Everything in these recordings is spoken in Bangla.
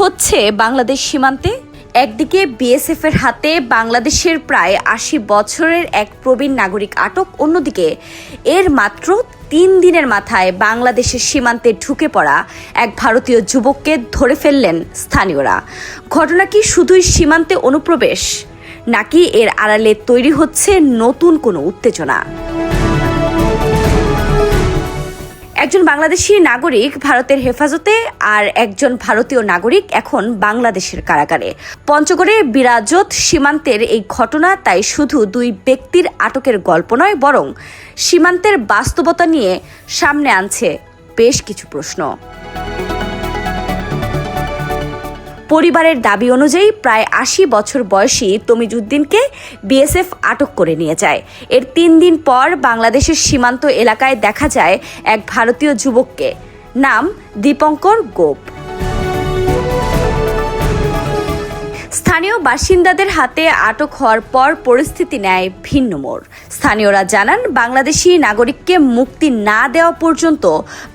হচ্ছে বাংলাদেশ সীমান্তে? একদিকে বিএসএফ এর হাতে বাংলাদেশের প্রায় ৮০ বছরের এক প্রবীণ নাগরিক আটক, অন্যদিকে এর মাত্র ৩ দিনের মাথায় বাংলাদেশের সীমান্তে ঢুকে পড়া এক ভারতীয় যুবককে ধরে ফেললেন স্থানীয়রা। ঘটনা কি শুধুই সীমান্তে অনুপ্রবেশ, নাকি এর আড়ালে তৈরি হচ্ছে নতুন কোনো উত্তেজনা? একজন বাংলাদেশি নাগরিক ভারতের হেফাজতে আর একজন ভারতীয় নাগরিক এখন বাংলাদেশের কারাগারে। পঞ্চগড়ে বিরাজত সীমান্তের এই ঘটনা তাই শুধু দুই ব্যক্তির আটকের গল্প নয়, বরং সীমান্তের বাস্তবতা নিয়ে সামনে আনছে বেশ কিছু প্রশ্ন। পরিবারের দাবি অনুযায়ী প্রায় ৮০ বছর বয়সী তমিজউদ্দিনকে বিএসএফ আটক করে নিয়ে যায়। এর ৩ দিন পর বাংলাদেশের সীমান্ত এলাকায় দেখা যায় এক ভারতীয় যুবককে, নাম দীপঙ্কর গোপ। স্থানীয় বাসিন্দাদের হাতে আটক হওয়ার পর পরিস্থিতি নেয় ভিন্ন মোড়। স্থানীয়রা জানান, বাংলাদেশি নাগরিককে মুক্তি না দেওয়া পর্যন্ত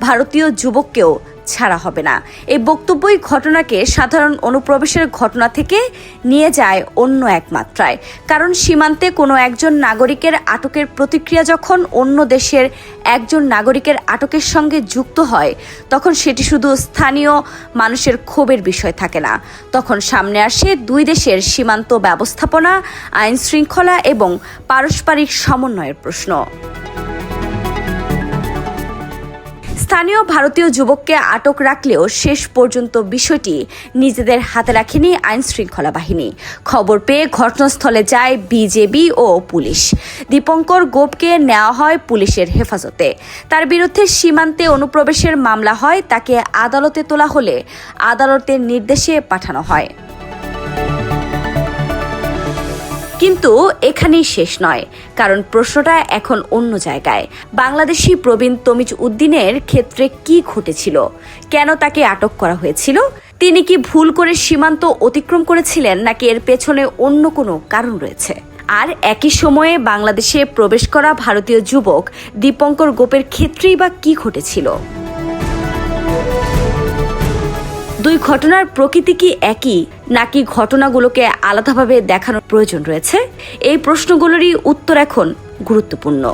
ভারতীয় যুবককেও ছাড়া হবে না। এই বক্তব্যই ঘটনাকে সাধারণ অনুপ্রবেশের ঘটনা থেকে নিয়ে যায় অন্য এক মাত্রায়। কারণ সীমান্তে কোনো একজন নাগরিকের আটকের প্রতিক্রিয়া যখন অন্য দেশের একজন নাগরিকের আটকের সঙ্গে যুক্ত হয়, তখন সেটি শুধু স্থানীয় মানুষের ক্ষোভের বিষয় থাকে না। তখন সামনে আসে দুই দেশের সীমান্ত ব্যবস্থাপনা, আইন শৃঙ্খলা এবং পারস্পরিক সমন্বয়ের প্রশ্ন। স্থানীয় ভারতীয় যুবককে আটক রাখলেও শেষ পর্যন্ত বিষয়টি নিজেদের হাতে রাখেনি আইন শৃঙ্খলা বাহিনী। খবর পেয়ে ঘটনাস্থলে যায় বিজেপি ও পুলিশ। দীপঙ্কর গোপকে নেওয়া হয় পুলিশের হেফাজতে। তার বিরুদ্ধে সীমান্তে অনুপ্রবেশের মামলা হয়। তাকে আদালতে তোলা হলে আদালতের নির্দেশে পাঠানো হয়। কিন্তু এখানেই শেষ নয়, কারণ প্রশ্নটা এখন অন্য জায়গায়। বাংলাদেশি প্রবীণ তমিজউদ্দিনের ক্ষেত্রে কি ঘটেছিল? কেন তাকে আটক করা হয়েছিল? তিনি কি ভুল করে সীমান্ত অতিক্রম করেছিলেন, নাকি এর পেছনে অন্য কোনো কারণ রয়েছে? আর একই সময়ে বাংলাদেশে প্রবেশ করা ভারতীয় যুবক দীপঙ্কর গোপের ক্ষেত্রেই বা কি ঘটেছিল? দুই ঘটনার প্রকৃতি কি একই, নাকি ঘটনাগুলোকে আলাদাভাবে দেখানোর প্রয়োজন রয়েছে? এই প্রশ্নগুলোরই উত্তর এখন গুরুত্বপূর্ণ।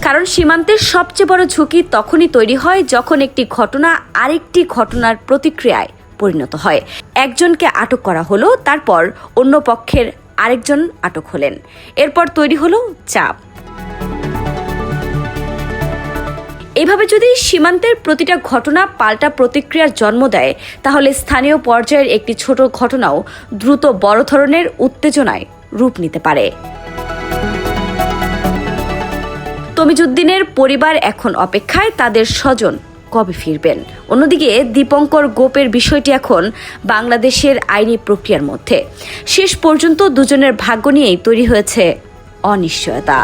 কারণ সীমান্তের সবচেয়ে বড় ঝুঁকি তখনই তৈরি হয় যখন একটি ঘটনা আরেকটি ঘটনার প্রতিক্রিয়ায় পরিণত হয়। একজনকে আটক করা হলো, তারপর অন্য পক্ষের আরেকজন আটক হলেন, এরপর তৈরি হলো চাপ। এভাবে যদি সীমান্তের প্রতিটা ঘটনা পাল্টা প্রতিক্রিয়ার জন্ম দেয়, তাহলে স্থানীয় পর্যায়ের একটি ছোট ঘটনাও দ্রুত বড় ধরনের উত্তেজনায় রূপ নিতে পারে। তমিজউদ্দিনের পরিবার এখন অপেক্ষায়, তাদের স্বজন কবে ফিরবেন। অন্যদিকে দীপঙ্কর গোপের বিষয়টি এখন বাংলাদেশের আইনি প্রক্রিয়ার মধ্যে। শেষ পর্যন্ত দুজনের ভাগ্য নিয়েই তৈরি হয়েছে অনিশ্চয়তা।